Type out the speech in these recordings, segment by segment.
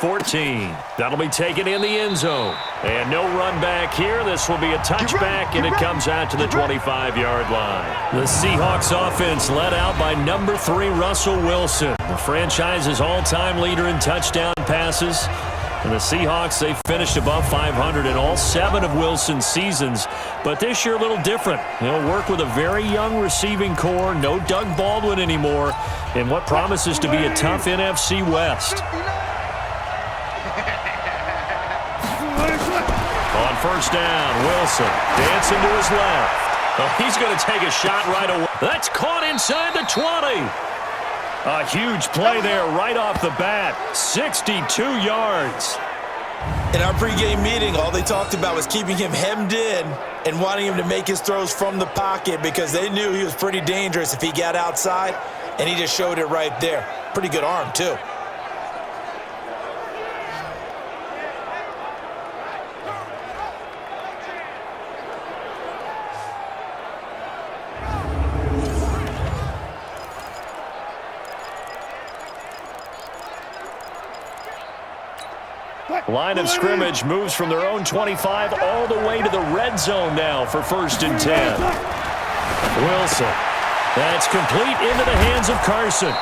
14. That'll be taken in the end zone. And no run back here. This will be a touchback, and it comes out to the 25-yard line. The Seahawks offense led out by number 3, Russell Wilson, the franchise's all-time leader in touchdown passes. And the Seahawks, they finished above 500 in all 7 of Wilson's seasons. But this year a little different. They'll work with a very young receiving core. No Doug Baldwin anymore in what promises to be a tough NFC West. On first down, Wilson dancing to his left. Oh, he's going to take a shot right away. That's caught inside the 20. A huge play there right off the bat. 62 yards. In our pregame meeting, all they talked about was keeping him hemmed in and wanting him to make his throws from the pocket because they knew he was pretty dangerous if he got outside, and he just showed it right there. Pretty good arm, too. Line of scrimmage moves from their own 25 all the way to the red zone now for 1st and 10. Wilson. That's complete into the hands of Carson.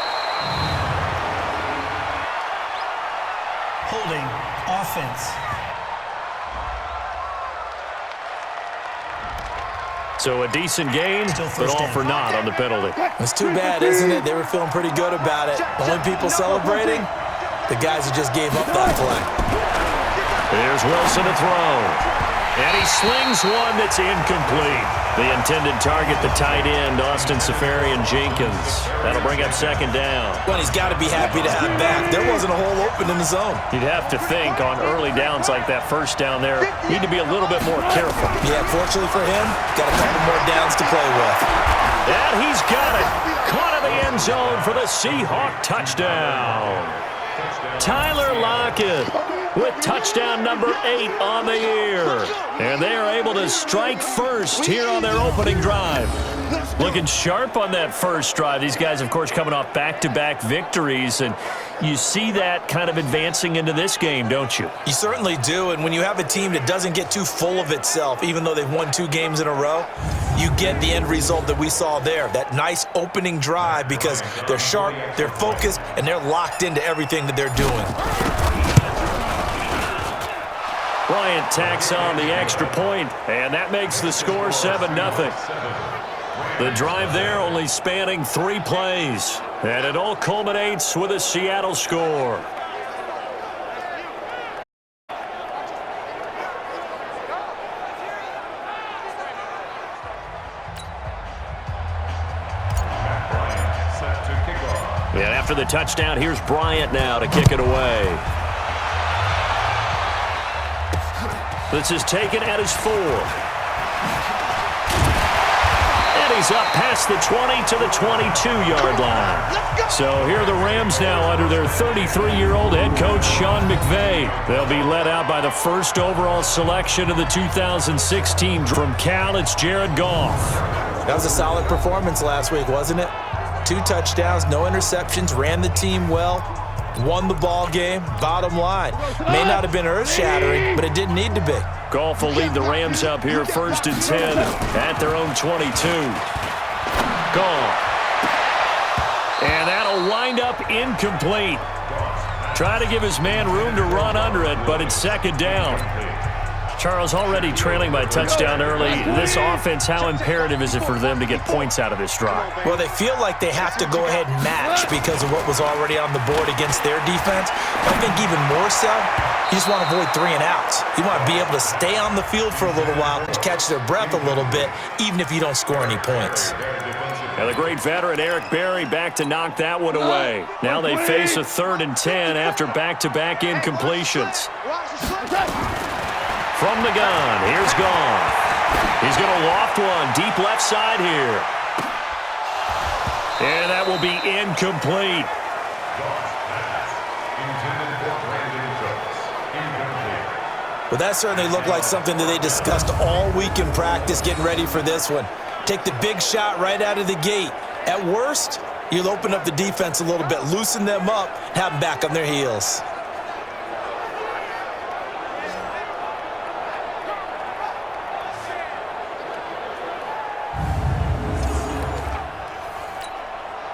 Holding offense. So a decent gain, but all for naught on the penalty. It's too bad, isn't it? They were feeling pretty good about it. Only people celebrating, the guys who just gave up that play. Here's Wilson to throw. And he slings one that's incomplete. The intended target, the tight end, Austin Seferian-Jenkins. That'll bring up 2nd down. Well, he's got to be happy to have back. There wasn't a hole open in the zone. You'd have to think on early downs like that first down there, need to be a little bit more careful. Yeah, fortunately for him, got a couple more downs to play with. And he's got it. Caught in the end zone for the Seahawk touchdown. Tyler Lockett with touchdown number 8 on the year. And they are able to strike first here on their opening drive. Looking sharp on that first drive. These guys, of course, coming off back-to-back victories, and you see that kind of advancing into this game, don't you? You certainly do, and when you have a team that doesn't get too full of itself, even though they've won 2 games in a row, you get the end result that we saw there, that nice opening drive, because they're sharp, they're focused, and they're locked into everything that they're doing. Bryant tacks on the extra point, and that makes the score 7-0. The drive there only spanning 3 plays, and it all culminates with a Seattle score. And after the touchdown, here's Bryant now to kick it away. This is taken at his 4. And he's up past the 20 to the 22-yard line. So here are the Rams now under their 33-year-old head coach, Sean McVay. They'll be led out by the first overall selection of the 2016 from Cal. It's Jared Goff. That was a solid performance last week, wasn't it? 2 touchdowns, no interceptions, ran the team well. Won the ball game. Bottom line, may not have been earth-shattering, but it didn't need to be. Goff will lead the Rams up here 1st and 10 at their own 22. Goff. And that'll wind up incomplete. Try to give his man room to run under it, but it's 2nd down. Charles, already trailing by a touchdown early. This offense, how imperative is it for them to get points out of this drive? Well, they feel like they have to go ahead and match because of what was already on the board against their defense. But I think even more so, you just want to avoid 3 and outs. You want to be able to stay on the field for a little while to catch their breath a little bit, even if you don't score any points. Now the great veteran Eric Berry back to knock that one away. Now they face a 3rd and 10 after back-to-back incompletions. From the gun, here's Goff. He's going to loft one deep left side here. And that will be incomplete. Well, that certainly looked like something that they discussed all week in practice getting ready for this one. Take the big shot right out of the gate. At worst, you'll open up the defense a little bit, loosen them up, have them back on their heels.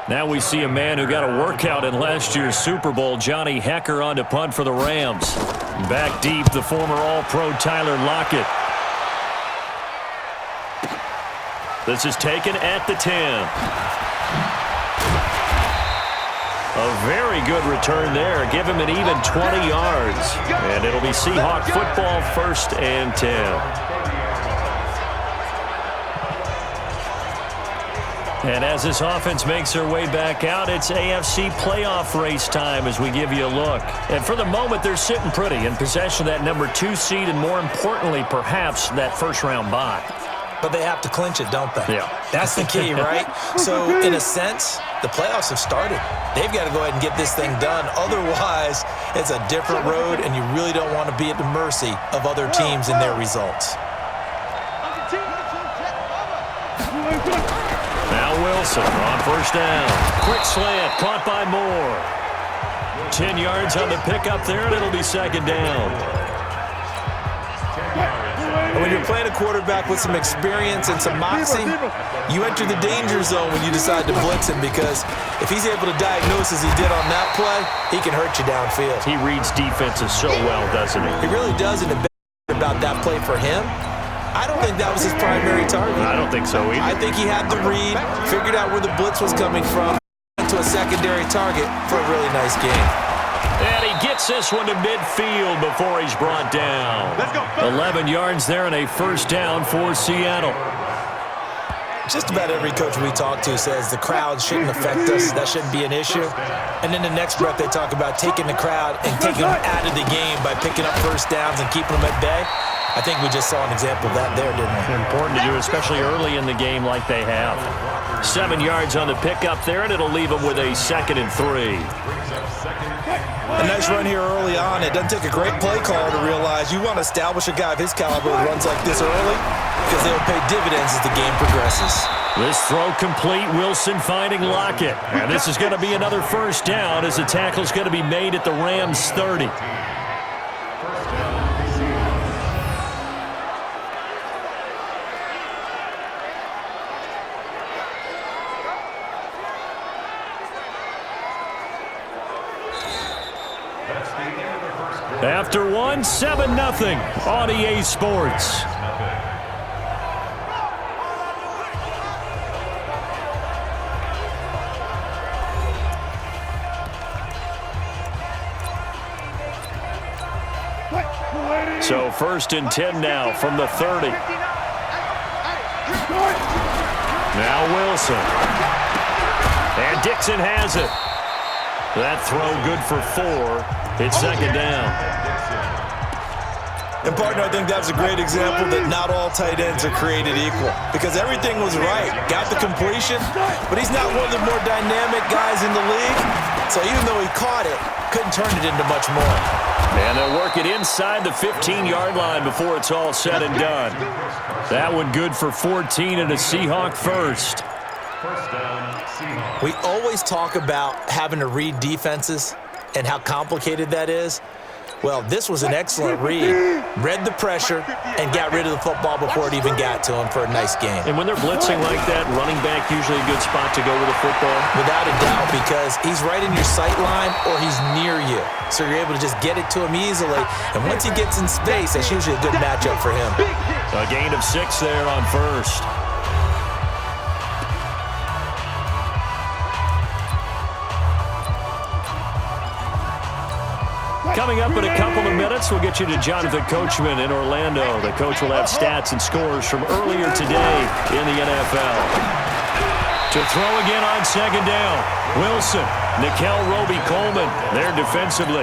Now we see a man who got a workout in last year's Super Bowl, Johnny Hekker, on to punt for the Rams. Back deep, the former All-Pro Tyler Lockett. This is taken at the 10. A very good return there. Give him an even 20 yards. And it'll be Seahawk football, 1st and 10. And as this offense makes their way back out, it's AFC playoff race time as we give you a look. And for the moment, they're sitting pretty in possession of that number 2 seed and, more importantly, perhaps that first-round bye. But they have to clinch it, don't they? Yeah. That's the key, right? So, in a sense, the playoffs have started. They've got to go ahead and get this thing done. Otherwise, it's a different road, and you really don't want to be at the mercy of other teams and their results. Now Wilson on first down. Quick slant, caught by Moore. 10 yards on the pickup there, and it'll be 2nd down. When you're playing a quarterback with some experience and some moxie, you enter the danger zone when you decide to blitz him, because if he's able to diagnose as he did on that play, he can hurt you downfield. He reads defenses so well, doesn't he? He really does, and the best about that play for him, I don't think that was his primary target. I don't think so either. I think he had the read, figured out where the blitz was coming from, to a secondary target for a really nice game. And he gets this one to midfield before he's brought down. Let's go. 11 yards there and a first down for Seattle. Just about every coach we talk to says the crowd shouldn't affect us. That shouldn't be an issue. And then the next breath they talk about taking the crowd and taking them out of the game by picking up first downs and keeping them at bay. I think we just saw an example of that there, didn't we? Important to do, especially early in the game like they have. 7 yards on the pickup there, and it'll leave them with a 2nd and 3. A nice run here early on. It doesn't take a great play caller to realize you want to establish a guy of his caliber who runs like this early, because they'll pay dividends as the game progresses. This throw complete. Wilson finding Lockett. And this is going to be another first down as the tackle's going to be made at the Rams' 30. After one, 7-0 on EA Sports. So 1st and 10 now from the 30. Now Wilson. And Dixon has it. That throw good for 4. It's 2nd down. And, partner, I think that's a great example that not all tight ends are created equal, because everything was right. Got the completion, but he's not one of the more dynamic guys in the league. So even though he caught it, couldn't turn it into much more. And they'll work it inside the 15-yard line before it's all said and done. That one good for 14 and a Seahawk first. We always talk about having to read defenses and how complicated that is. Well, this was an excellent read. Read the pressure and got rid of the football before it even got to him for a nice game. And when they're blitzing like that, running back usually a good spot to go with the football? Without a doubt, because he's right in your sight line or he's near you. So you're able to just get it to him easily. And once he gets in space, that's usually a good matchup for him. A gain of 6 there on first. Coming up in a couple of minutes, we'll get you to Jonathan Coachman in Orlando. The coach will have stats and scores from earlier today in the NFL. To throw again on 2nd down, Wilson, Nickel Roby-Coleman there defensively.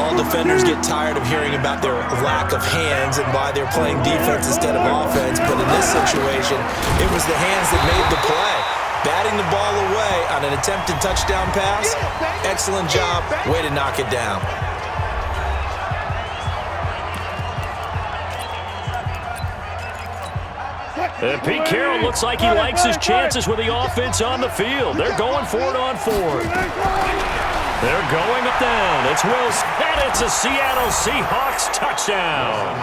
All defenders get tired of hearing about their lack of hands and why they're playing defense instead of offense, but in this situation, it was the hands that made the play. Batting the ball away on an attempted touchdown pass. Excellent job. Way to knock it down. And Pete Carroll looks like he likes his chances with the offense on the field. They're going for it on 4. They're going up down. It's Wilson, and it's a Seattle Seahawks touchdown.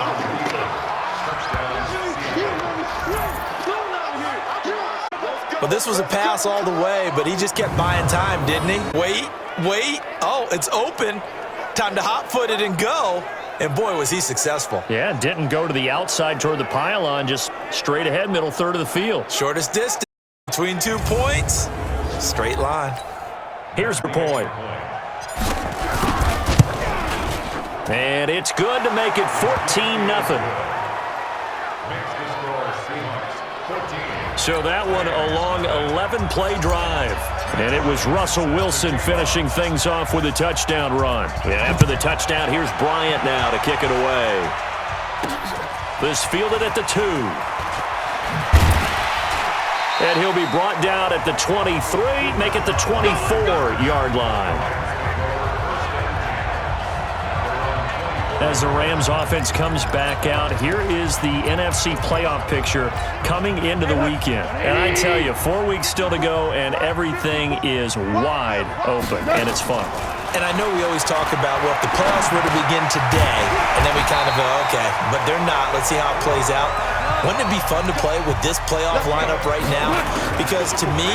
Well, this was a pass all the way, but he just kept buying time, didn't he? Wait. Oh, it's open. Time to hot-foot it and go. And, boy, was he successful. Yeah, didn't go to the outside toward the pylon, just straight ahead, middle third of the field. Shortest distance between 2 points. Straight line. Here's the point. And it's good to make it 14-0. So that one a long 11-play drive. And it was Russell Wilson finishing things off with a touchdown run. And after the touchdown, here's Bryant now to kick it away. This fielded at the 2. And he'll be brought down at the 23, make it the 24-yard line. As the Rams offense comes back out, here is the NFC playoff picture coming into the weekend. And I tell you, 4 weeks still to go, and everything is wide open, and it's fun. And I know we always talk about, well, if the playoffs were to begin today, and then we kind of go, okay, but they're not. Let's see how it plays out. Wouldn't it be fun to play with this playoff lineup right now? Because to me,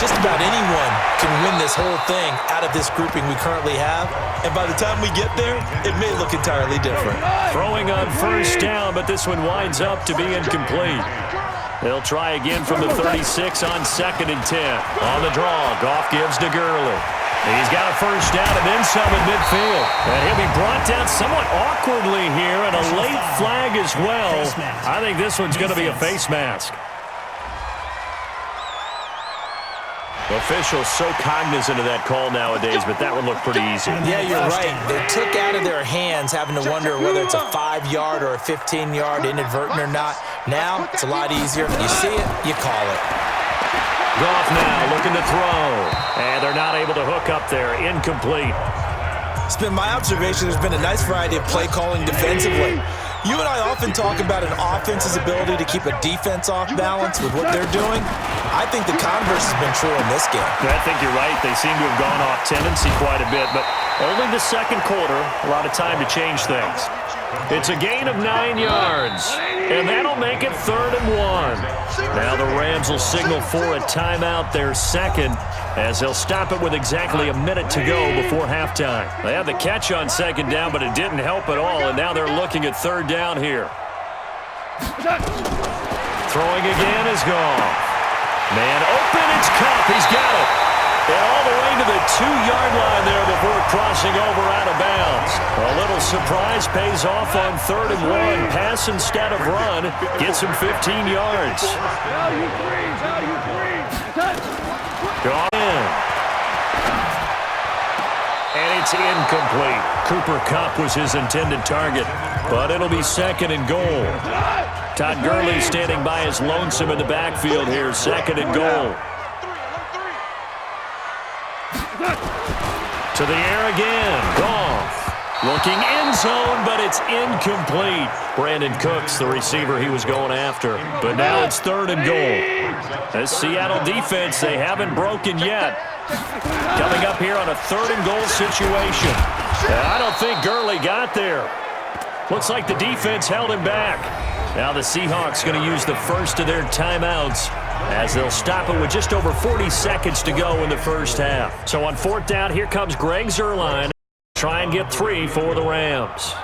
just about anyone can win this whole thing out of this grouping we currently have. And by the time we get there, it may look entirely different. Throwing on first down, but this one winds up to be incomplete. They'll try again from the 36 on 2nd and 10. On the draw, Goff gives to Gurley. He's got a first down and then some in midfield. And he'll be brought down somewhat awkwardly here, and a late flag as well. I think this one's going to be a face mask. Officials so cognizant of that call nowadays, but that one looked pretty easy. Yeah, you're right. They took out of their hands having to wonder whether it's a 5-yard or a 15-yard inadvertent or not. Now, it's a lot easier. You see it, you call it. Goff now looking to throw. And they're not able to hook up there. Incomplete. It's been my observation there's been a nice variety of play calling defensively. You and I often talk about an offense's ability to keep a defense off balance with what they're doing. I think the converse has been true in this game. I think you're right. They seem to have gone off tendency quite a bit, but only the second quarter, a lot of time to change things. It's a gain of 9 yards, and that'll make it 3rd and 1. Now the Rams will signal for a timeout, their second, as they'll stop it with exactly a minute to go before halftime. They had the catch on 2nd down, but it didn't help at all, and now they're looking at 3rd down here. Throwing again is Goff. Man open, it's Kupp. He's got it. And all the way to the 2-yard line there before crossing over out of bounds. A little surprise pays off on 3rd and 1. Pass instead of run. Gets him 15 yards. Gone in. And it's incomplete. Cooper Kupp was his intended target, but it'll be 2nd and goal. Todd Gurley standing by his lonesome in the backfield here. 2nd and goal. To the air again. Goff. Looking end zone, but it's incomplete. Brandon Cooks, the receiver he was going after. But now it's 3rd and goal. This Seattle defense, they haven't broken yet. Coming up here on a 3rd and goal situation. And I don't think Gurley got there. Looks like the defense held him back. Now the Seahawks going to use the first of their timeouts as they'll stop it with just over 40 seconds to go in the first half. So on 4th down, here comes Greg Zuerlein. Try and get 3 for the Rams.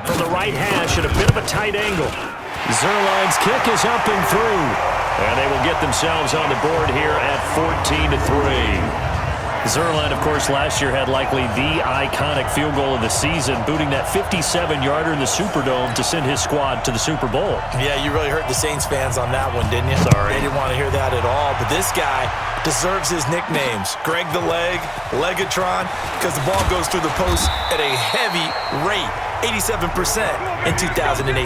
From the right hash at a bit of a tight angle. Zuerlein's kick is up and through. And they will get themselves on the board here at 14-3. Zuerlein, of course, last year had likely the iconic field goal of the season, booting that 57-yarder in the Superdome to send his squad to the Super Bowl. Yeah, you really hurt the Saints fans on that one, didn't you? Sorry. They didn't want to hear that at all. But this guy deserves his nicknames. Greg the Leg, Legatron, because the ball goes through the post at a heavy rate, 87% in 2018.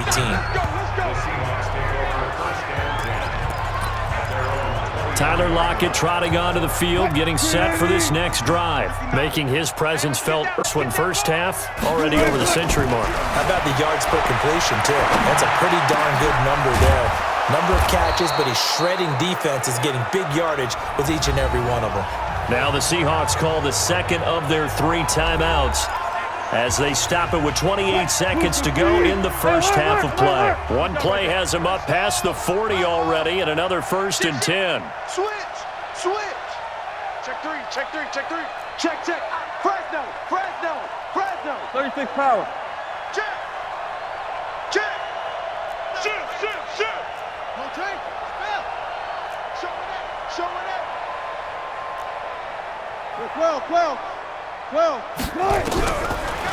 Tyler Lockett trotting onto the field, getting set for this next drive, making his presence felt when first half already over the century mark. How about the yards per completion, too? That's a pretty darn good number there. Number of catches, but he's shredding defenses, getting big yardage with each and every one of them. Now the Seahawks call the second of their 3 timeouts as they stop it with 28 seconds to go in the first half of play. One play has them up past the 40 already, and another 1st and 10. Switch. Check three. Check. Fresno. 36 power. Check. Shoot. Rotate. Spell. Show it up. 12.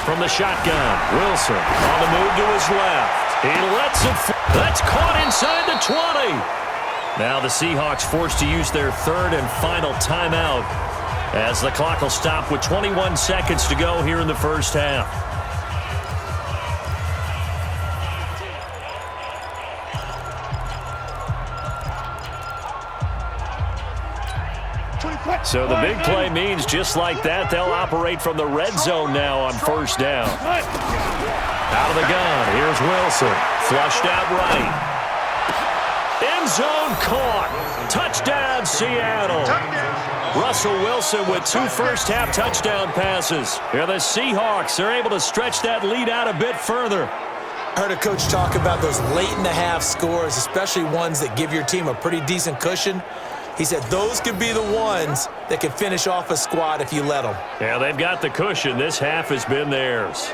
From the shotgun, Wilson on the move to his left. He lets it. That's caught inside the 20. Now the Seahawks forced to use their 3rd and final timeout as the clock will stop with 21 seconds to go here in the first half. So the big play means just like that, they'll operate from the red zone now on 1st down. Out of the gun, here's Wilson. Flushed out right. End zone caught. Touchdown, Seattle. Russell Wilson with 2 first-half touchdown passes. Here the Seahawks are able to stretch that lead out a bit further. I heard a coach talk about those late-in-the-half scores, especially ones that give your team a pretty decent cushion. He said those could be the ones that can finish off a squad if you let them. Yeah, they've got the cushion. This half has been theirs.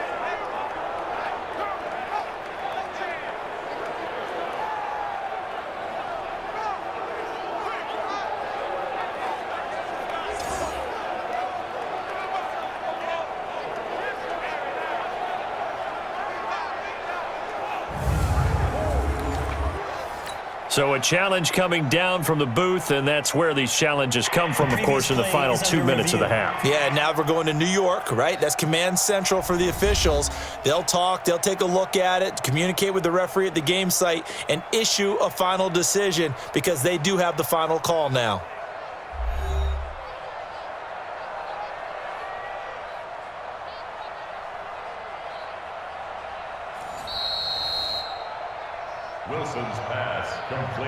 So a challenge coming down from the booth, and that's where these challenges come from, of course, in the final 2 minutes of the half. Yeah, now we're going to New York, right? That's command central for the officials. They'll talk, they'll take a look at it, communicate with the referee at the game site, and issue a final decision because they do have the final call now. Wilson's pass complete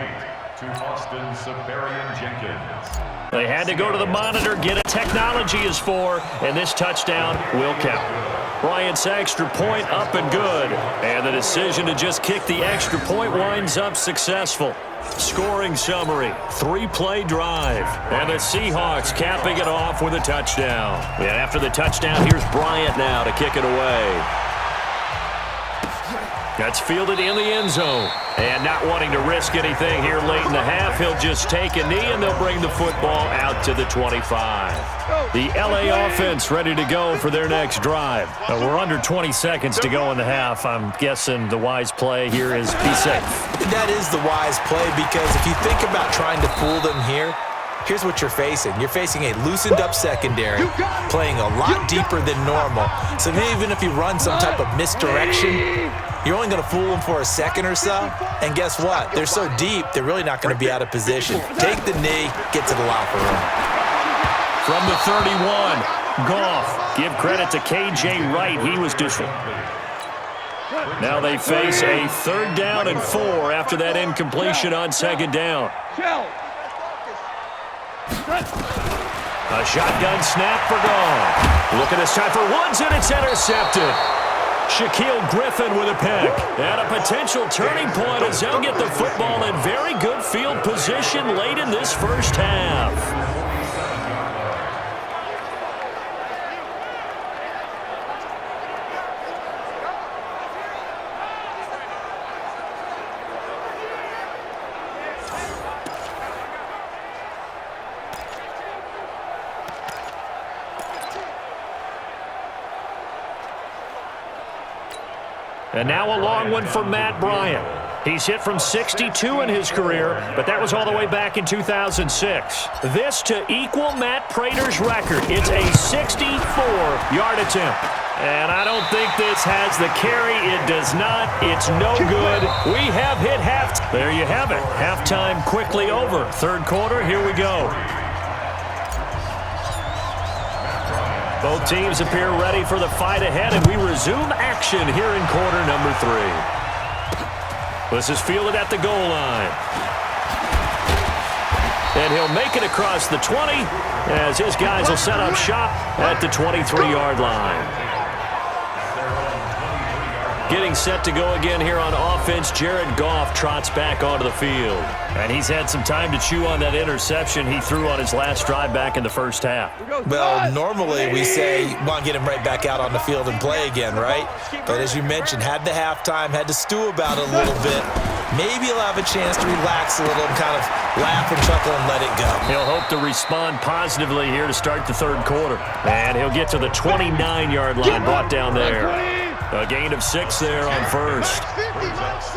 to Austin Siberian-Jenkins. They had to go to the monitor, get it. Technology is for, and this touchdown will count. Bryant's extra point up and good. And the decision to just kick the extra point winds up successful. Scoring summary, 3-play drive. And the Seahawks capping it off with a touchdown. And after the touchdown, here's Bryant now to kick it away. That's fielded in the end zone. And not wanting to risk anything here late in the half, he'll just take a knee and they'll bring the football out to the 25. The LA offense ready to go for their next drive. We're under 20 seconds to go in the half. I'm guessing the wise play here is be safe. That is the wise play because if you think about trying to fool them here, here's what you're facing. You're facing a loosened-up secondary, playing a lot deeper than normal. So even if you run some type of misdirection, you're only going to fool them for a second or so. And guess what? They're so deep, they're really not going to be out of position. Take the knee, get to the locker room. From the 31, Goff. Give credit to K.J. Wright. He was distant. Now they face a 3rd down and 4 after that incompletion on 2nd down. A shotgun snap for Goff. Looking this time for Woods, and it's intercepted. Shaquille Griffin with a pick. And a potential turning point as they'll get the football in very good field position late in this first half. And now a long one for Matt Bryant. He's hit from 62 in his career, but that was all the way back in 2006. This to equal Matt Prater's record. It's a 64-yard attempt. And I don't think this has the carry. It does not. It's no good. We have hit half. There you have it. Halftime quickly over. 3rd quarter, here we go. Both teams appear ready for the fight ahead, and we resume action here in quarter number 3. This is fielded at the goal line. And he'll make it across the 20 as his guys will set up shop at the 23-yard line. Getting set to go again here on offense, Jared Goff trots back onto the field. And he's had some time to chew on that interception he threw on his last drive back in the first half. Well, normally we say, want to get him right back out on the field and play again, right? But as you mentioned, had the halftime, had to stew about it a little bit. Maybe he'll have a chance to relax a little and kind of laugh and chuckle and let it go. He'll hope to respond positively here to start the third quarter. And he'll get to the 29-yard line, brought down there. A gain of 6 there on first.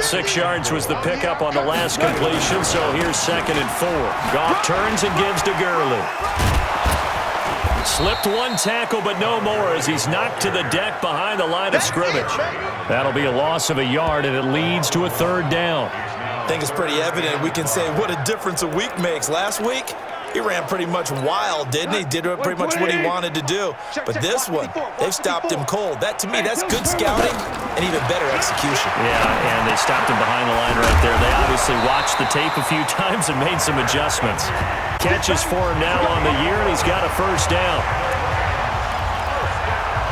6 yards was the pickup on the last completion, so here's 2nd and 4. Goff turns and gives to Gurley. Slipped one tackle, but no more as he's knocked to the deck behind the line of scrimmage. That'll be a loss of a yard, and it leads to a 3rd down. I think it's pretty evident we can say what a difference a week makes. Last week, he ran pretty much wild, didn't he? Did pretty much what he wanted to do. But this one, they've stopped him cold. That, to me, that's good scouting and even better execution. Yeah, and they stopped him behind the line right there. They obviously watched the tape a few times and made some adjustments. Catches for him now on the year, and he's got a 1st down.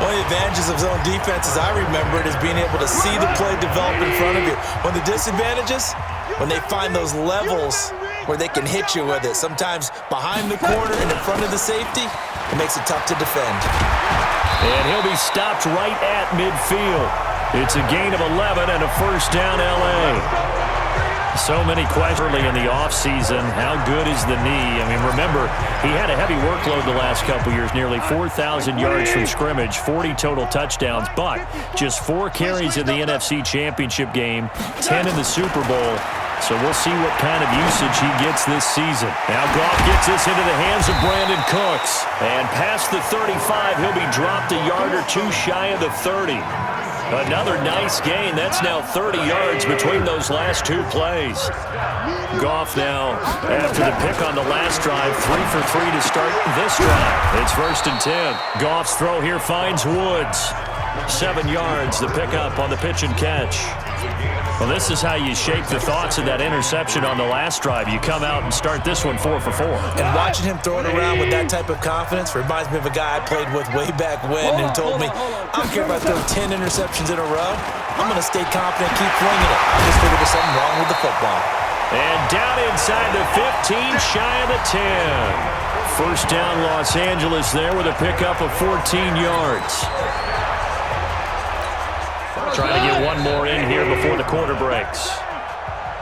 One of the advantages of zone defense, as I remember it, is being able to see the play develop in front of you. One of the disadvantages, when they find those levels where they can hit you with it. Sometimes behind the corner and in front of the safety, it makes it tough to defend. And he'll be stopped right at midfield. It's a gain of 11 and a 1st down, L.A. So many questions early in the offseason. How good is the knee? I mean, remember, he had a heavy workload the last couple years, nearly 4,000 yards from scrimmage, 40 total touchdowns, but just 4 carries in the NFC Championship game, 10 in the Super Bowl. So we'll see what kind of usage he gets this season. Now Goff gets this into the hands of Brandon Cooks. And past the 35, he'll be dropped a yard or 2 shy of the 30. Another nice gain. That's now 30 yards between those last 2 plays. Goff now, after the pick on the last drive, 3 for 3 to start this drive. It's 1st and 10. Goff's throw here finds Woods. 7 yards, the pickup on the pitch and catch. Well, this is how you shape the thoughts of that interception on the last drive. You come out and start this one 4 for 4. And watching him throw it around with that type of confidence reminds me of a guy I played with way back when and told me, I don't care if I throw 10 interceptions in a row. I'm going to stay confident, keep flinging it. I just figured there's something wrong with the football. And down inside the 15, shy of the 10. 1st down, Los Angeles there with a pickup of 14 yards. Trying to get one more in here before the quarter breaks.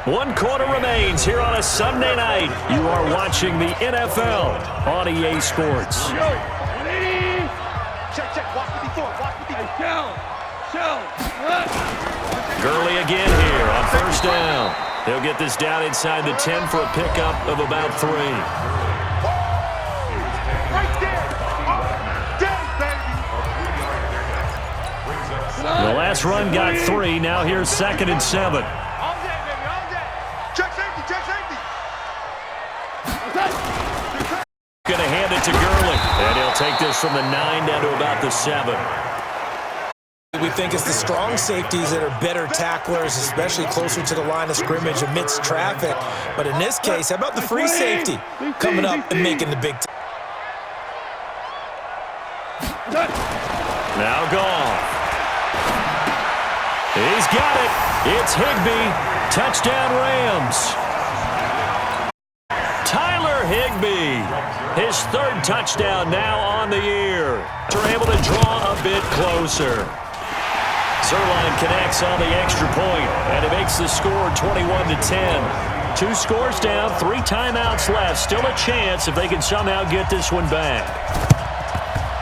1 quarter remains here on a Sunday night. You are watching the NFL on EA Sports. Gurley again here on 1st down. He'll get this down inside the 10 for a pickup of about 3. The last run got 3. Now here's 2nd and 7. Check safety, check safety. Going to hand it to Gurley. And he'll take this from the 9 down to about the 7. We think it's the strong safeties that are better tacklers, especially closer to the line of scrimmage amidst traffic. But in this case, how about the free safety coming up and making the big Now Goff. He's got it. It's Higbee. Touchdown Rams. Tyler Higbee. His 3rd touchdown now on the year. They're able to draw a bit closer. Zerline connects on the extra point, and it makes the score 21-10. 2 scores down, 3 timeouts left. Still a chance if they can somehow get this one back.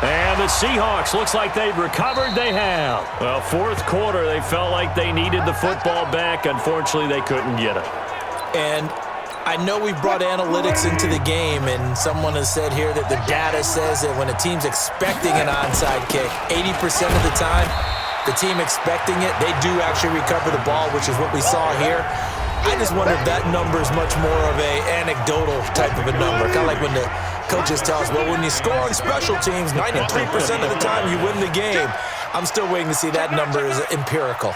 And the Seahawks, looks like they've recovered. They have. Well, 4th quarter, they felt like they needed the football back. Unfortunately, they couldn't get it. And I know we brought analytics into the game, and someone has said here that the data says that when a team's expecting an onside kick, 80% of the time, the team expecting it, they do actually recover the ball, which is what we saw here. I just wonder if that number is much more of a anecdotal type of a number. Kind of like when the coaches tell us, well, when you score on special teams, 93% of the time you win the game. I'm still waiting to see that number is empirical.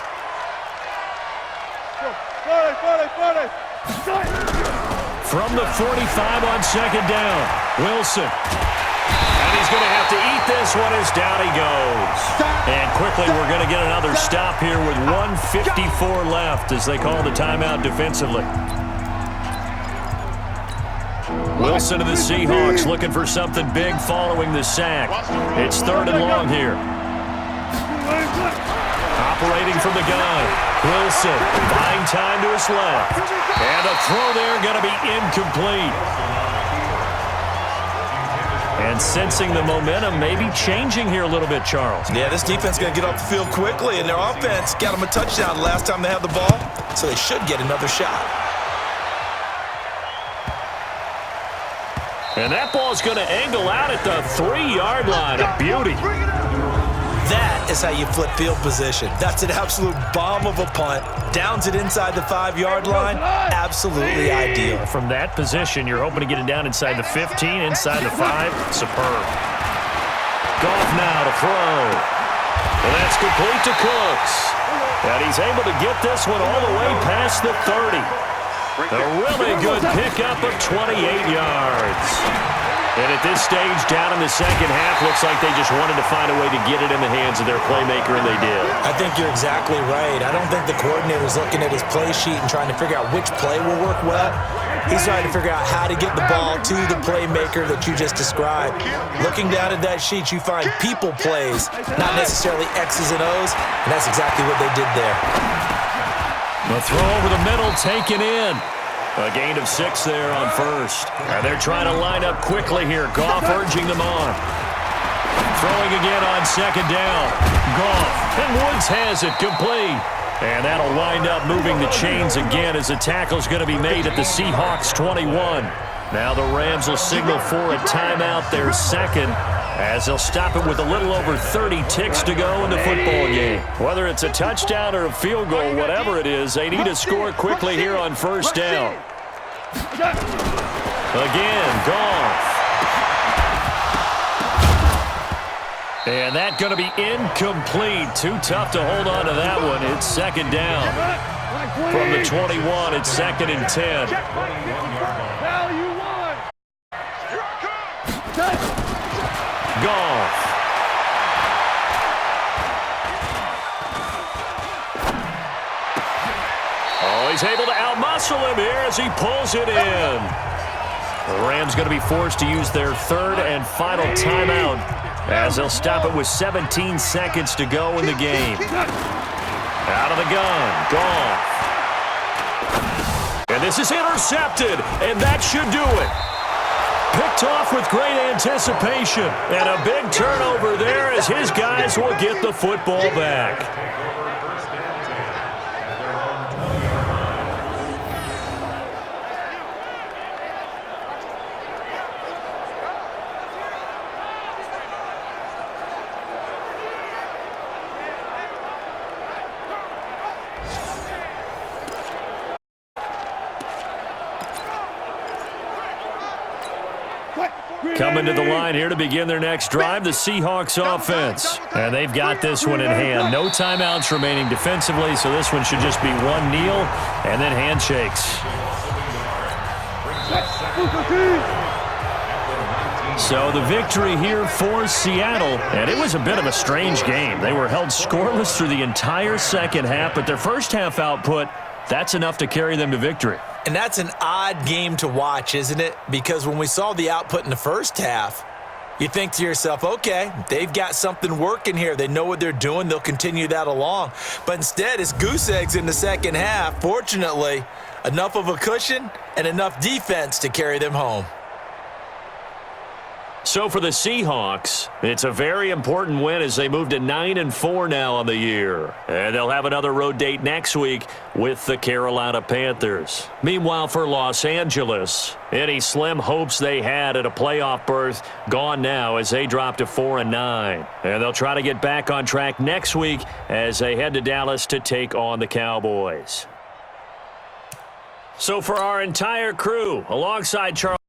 From the 45 on 2nd down, Wilson. And he's going to have to eat this one as down he goes. And quickly we're going to get another stop here with 1:54 left as they call the timeout defensively. Wilson of the Seahawks looking for something big following the sack. It's 3rd and long here. Operating from the gun. Wilson buying time to his left. And a throw there going to be incomplete. And sensing the momentum maybe changing here a little bit, Charles. Yeah, this defense is going to get off the field quickly, and their offense got them a touchdown the last time they had the ball, so they should get another shot. And that ball's going to angle out at the 3-yard line. A beauty. That is how you flip field position. That's an absolute bomb of a punt. Downs it inside the 5-yard line. Absolutely ideal. From that position, you're hoping to get it down inside the 15, inside the 5. Superb. Goff now to throw. And that's complete to Cooks. And he's able to get this one all the way past the 30. A really good pickup of 28 yards. And at this stage, down in the second half, looks like they just wanted to find a way to get it in the hands of their playmaker, and they did. I think you're exactly right. I don't think the coordinator's looking at his play sheet and trying to figure out which play will work well. He's trying to figure out how to get the ball to the playmaker that you just described. Looking down at that sheet, you find people plays, not necessarily X's and O's, and that's exactly what they did there. The throw over the middle taken in. A gain of 6 there on first. And they're trying to line up quickly here. Goff urging them on. Throwing again on second down. Goff. And Woods has it complete. And that'll wind up moving the chains again as the tackle's going to be made at the Seahawks 21. Now the Rams will signal for a timeout, their second, as they'll stop it with a little over 30 ticks to go in the football game. Whether it's a touchdown or a field goal, whatever it is, they need to score quickly here on first down. Again, Goff. And that's going to be incomplete. Too tough to hold on to that one. It's second down. From the 21, it's 2nd and 10. Goff. Oh, he's able to outmuscle him here as he pulls it in. The Rams going to be forced to use their 3rd and final timeout as they'll stop it with 17 seconds to go in the game. Out of the gun, Goff. And this is intercepted, and that should do it. Picked off with great anticipation, and a big turnover there as his guys will get the football back. Coming to the line here to begin their next drive, the Seahawks offense. And they've got this one in hand. No timeouts remaining defensively, so this one should just be one kneel and then handshakes. So the victory here for Seattle, and it was a bit of a strange game. They were held scoreless through the entire second half, but their first half output, that's enough to carry them to victory. And that's an odd game to watch, isn't it? Because when we saw the output in the first half, you think to yourself, okay, they've got something working here. They know what they're doing. They'll continue that along. But instead, it's goose eggs in the second half. Fortunately, enough of a cushion and enough defense to carry them home. So for the Seahawks, it's a very important win as they move to 9-4 now on the year. And they'll have another road date next week with the Carolina Panthers. Meanwhile, for Los Angeles, any slim hopes they had at a playoff berth gone now as they drop to 4-9. And they'll try to get back on track next week as they head to Dallas to take on the Cowboys. So for our entire crew, alongside Charles